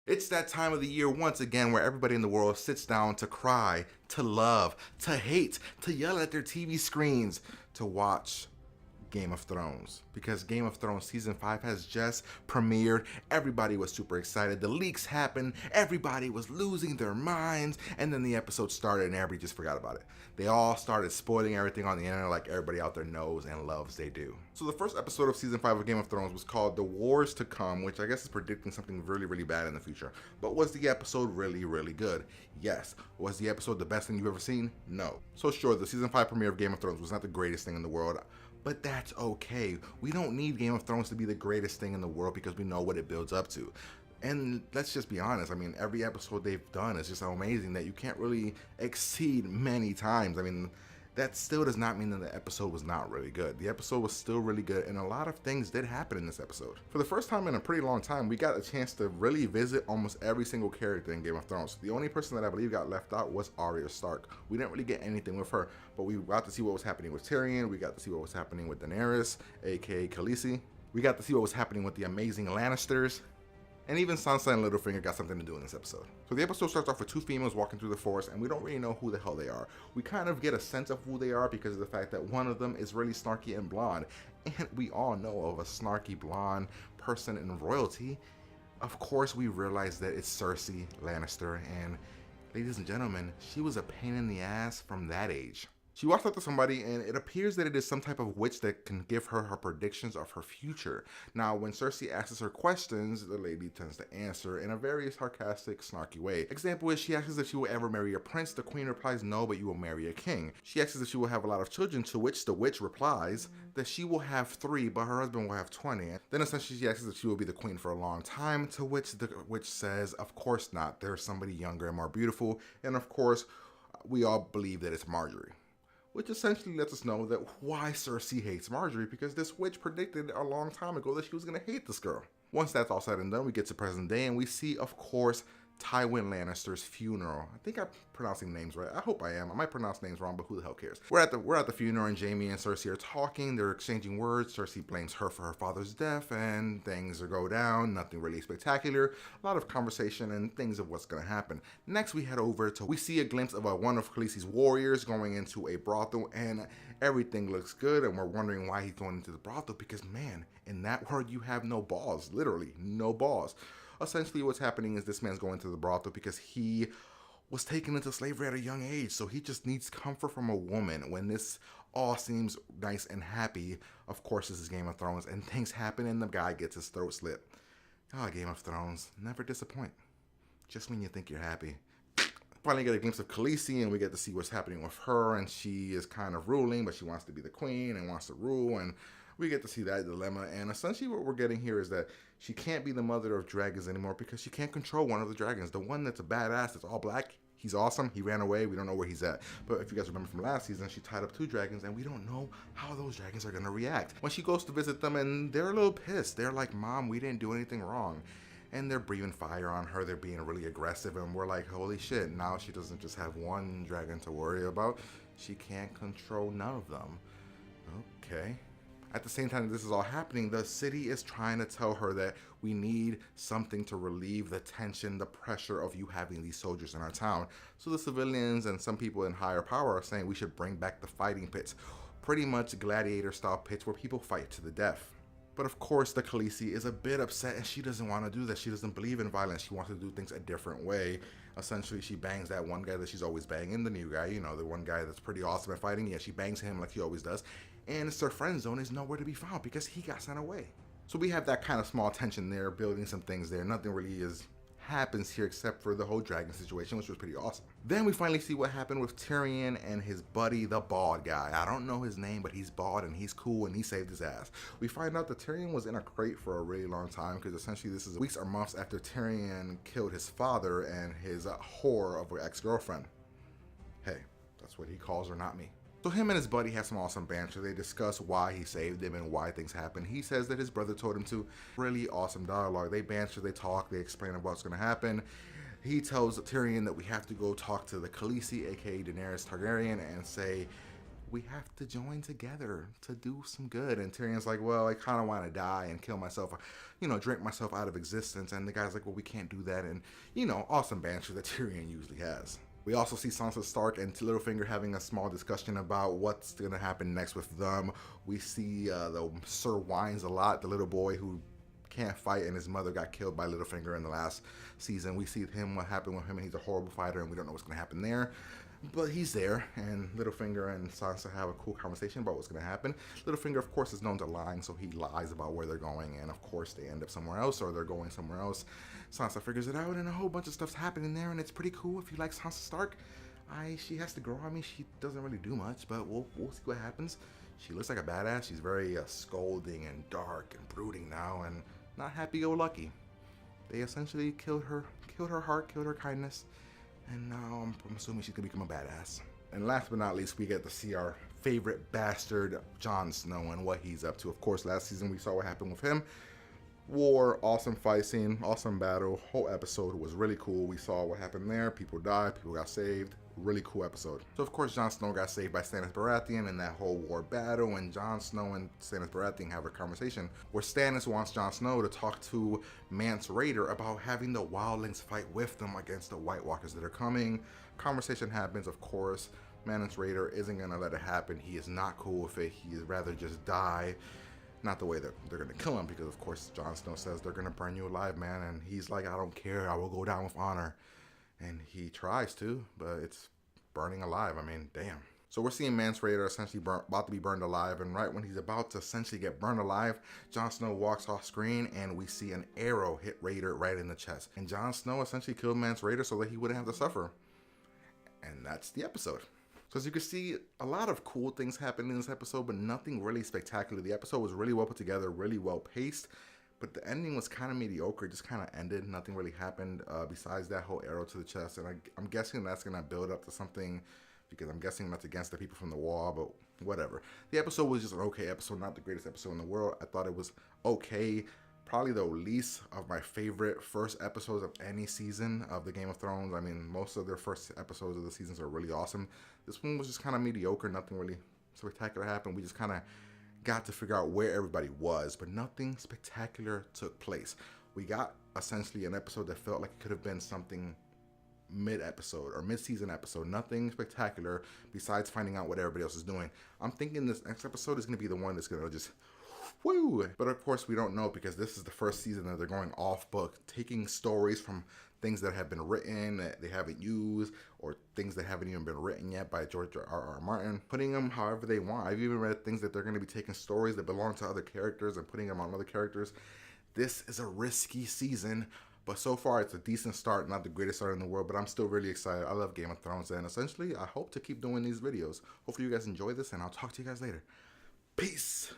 It's that time of the year once again where everybody in the world sits down to cry, to love, to hate, to yell at their TV screens, to watch Game of Thrones, because Game of Thrones season 5 has just premiered. Everybody was super excited. The leaks happened. Everybody was losing their minds. And then the episode started and everybody just forgot about it. They all started spoiling everything on the internet like everybody out there knows and loves they do. So the first episode of season 5 of Game of Thrones was called The Wars to Come, which I guess is predicting something really, really bad in the future. But was the episode really, really good? Yes. Was the episode the best thing you've ever seen? No. So sure, the season 5 premiere of Game of Thrones was not the greatest thing in the world. But that's okay. We don't need Game of Thrones to be the greatest thing in the world because we know what it builds up to. And let's just be honest, I mean, every episode they've done is just so amazing that you can't really exceed many times. I mean, that still does not mean that the episode was not really good. The episode was still really good, and a lot of things did happen in this episode. For the first time in a pretty long time, we got a chance to really visit almost every single character in Game of Thrones. The only person that I believe got left out was Arya Stark. We didn't really get anything with her, but we got to see what was happening with Tyrion. We got to see what was happening with Daenerys, aka Khaleesi. We got to see what was happening with the amazing Lannisters. And even Sansa and Littlefinger got something to do in this episode. So the episode starts off with two females walking through the forest, and we don't really know who the hell they are. We kind of get a sense of who they are because of the fact that one of them is really snarky and blonde. And we all know of a snarky blonde person in royalty. Of course, we realize that it's Cersei Lannister, and ladies and gentlemen, she was a pain in the ass from that age. She walks up to somebody, and it appears that it is some type of witch that can give her predictions of her future. Now, when Cersei asks her questions, the lady tends to answer in a very sarcastic, snarky way. Example is, she asks if she will ever marry a prince. The queen replies, no, but you will marry a king. She asks if she will have a lot of children, to which the witch replies that she will have 3, but her husband will have 20. Then essentially she asks if she will be the queen for a long time, to which the witch says, of course not. There's somebody younger and more beautiful. And of course, we all believe that it's Marjorie. Which essentially lets us know that why Cersei hates Marjorie, because this witch predicted a long time ago that she was going to hate this girl. Once that's all said and done, we get to present day and we see, of course, Tywin Lannister's funeral. I think I'm pronouncing names right. I hope I am. I might pronounce names wrong, but who the hell cares? We're at the funeral, and Jaime and Cersei are talking. They're exchanging words. Cersei blames her for her father's death, and things go down. Nothing really spectacular. A lot of conversation and things of what's going to happen. Next, we head over to, we see a glimpse of one of Khaleesi's warriors going into a brothel, and everything looks good, and we're wondering why he's going into the brothel, because man, in that word you have no balls. Literally, no balls. Essentially what's happening is this man's going to the brothel because he was taken into slavery at a young age, so he just needs comfort from a woman. When this all seems nice and happy, of course this is Game of Thrones, and things happen and the guy gets his throat slit. Game of Thrones, never disappoint. Just when you think you're happy. Finally get a glimpse of Khaleesi, and we get to see what's happening with her, and she is kind of ruling, but she wants to be the queen and wants to rule, and we get to see that dilemma. And essentially what we're getting here is that she can't be the mother of dragons anymore because she can't control one of the dragons. The one that's a badass, that's all black, he's awesome. He ran away. We don't know where he's at. But if you guys remember from last season, she tied up 2 dragons, and we don't know how those dragons are going to react. When she goes to visit them, and they're a little pissed. They're like, Mom, we didn't do anything wrong. And they're breathing fire on her. They're being really aggressive. And we're like, holy shit. Now she doesn't just have one dragon to worry about. She can't control none of them. Okay. At the same time that this is all happening, the city is trying to tell her that we need something to relieve the tension, the pressure of you having these soldiers in our town. So the civilians and some people in higher power are saying we should bring back the fighting pits. Pretty much gladiator style pits where people fight to the death. But of course, the Khaleesi is a bit upset, and she doesn't want to do that. She doesn't believe in violence. She wants to do things a different way. Essentially, she bangs that one guy that she's always banging, the new guy, you know, the one guy that's pretty awesome at fighting. Yeah, she bangs him like she always does. And her friend zone is nowhere to be found because he got sent away. So we have that kind of small tension there, building some things there. Nothing really happens here except for the whole dragon situation, which was pretty awesome. Then we finally see what happened with Tyrion and his buddy, the bald guy. I don't know his name, but he's bald and he's cool, and he saved his ass. We find out that Tyrion was in a crate for a really long time because essentially this is weeks or months after Tyrion killed his father and his whore of an ex-girlfriend. Hey, that's what he calls her, not me. So him and his buddy have some awesome banter. They discuss why he saved him and why things happen. He says that his brother told him to. Really awesome dialogue. They banter, they talk, they explain what's going to happen. He tells Tyrion that we have to go talk to the Khaleesi, aka Daenerys Targaryen, and say we have to join together to do some good. And Tyrion's like, well, I kind of want to die and kill myself, drink myself out of existence. And the guy's like, well, we can't do that. And, awesome banter that Tyrion usually has. We also see Sansa Stark and Littlefinger having a small discussion about what's going to happen next with them. We see the Sir Whines a lot, the little boy who can't fight and his mother got killed by Littlefinger in the last season. We see what happened with him, and he's a horrible fighter, and we don't know what's going to happen there. But he's there, and Littlefinger and Sansa have a cool conversation about what's going to happen. Littlefinger, of course, is known to lying, so he lies about where they're going, and of course they end up somewhere else, or they're going somewhere else. Sansa figures it out, and a whole bunch of stuff's happening there, and it's pretty cool. If you like Sansa Stark, she has to grow. I mean, she doesn't really do much, but we'll see what happens. She looks like a badass. She's very scolding and dark and brooding now, and not happy-go-lucky. They essentially killed her heart, killed her kindness, and now I'm assuming she's gonna become a badass. And last but not least, we get to see our favorite bastard, Jon Snow, and what he's up to. Of course, last season we saw what happened with him. War, awesome fight scene, awesome battle. Whole episode was really cool. We saw what happened there. People died, people got saved. Really cool episode. So of course Jon Snow got saved by Stannis Baratheon in that whole war battle, and Jon Snow and Stannis Baratheon have a conversation where Stannis wants Jon Snow to talk to Mance Rayder about having the wildlings fight with them against the White Walkers that are coming. Conversation happens, of course. Mance Rayder isn't gonna let it happen. He is not cool with it. He'd rather just die. Not the way that they're gonna kill him, because of course Jon Snow says they're gonna burn you alive, man, and he's like, I don't care, I will go down with honor. And he tries to, but it's burning alive. I mean, damn. So we're seeing Mance Rayder essentially about to be burned alive, and right when he's about to essentially get burned alive, Jon Snow walks off screen, and we see an arrow hit Rayder right in the chest. And Jon Snow essentially killed Mance Rayder so that he wouldn't have to suffer. And that's the episode. So as you can see, a lot of cool things happened in this episode, but nothing really spectacular. The episode was really well put together, really well paced, but the ending was kind of mediocre. It just kind of ended. Nothing really happened besides that whole arrow to the chest. And I'm guessing that's going to build up to something, because I'm guessing that's against the people from the wall, but whatever. The episode was just an okay episode, not the greatest episode in the world. I thought it was okay. Probably the least of my favorite first episodes of any season of the Game of Thrones. I mean, most of their first episodes of the seasons are really awesome. This one was just kind of mediocre. Nothing really spectacular happened. We just kind of got to figure out where everybody was, but nothing spectacular took place. We got essentially an episode that felt like it could have been something mid-episode or mid-season episode. Nothing spectacular besides finding out what everybody else is doing. I'm thinking this next episode is going to be the one that's going to just woo. But of course we don't know, because this is the first season that they're going off book, taking stories from things that have been written that they haven't used, or things that haven't even been written yet by George R.R. Martin, putting them however they want. I've even read things that they're going to be taking stories that belong to other characters and putting them on other characters. This is a risky season, but so far it's a decent start. Not the greatest start in the world, but I'm still really excited. I love Game of Thrones, and essentially I hope to keep doing these videos. Hopefully you guys enjoy this, and I'll talk to you guys later. Peace.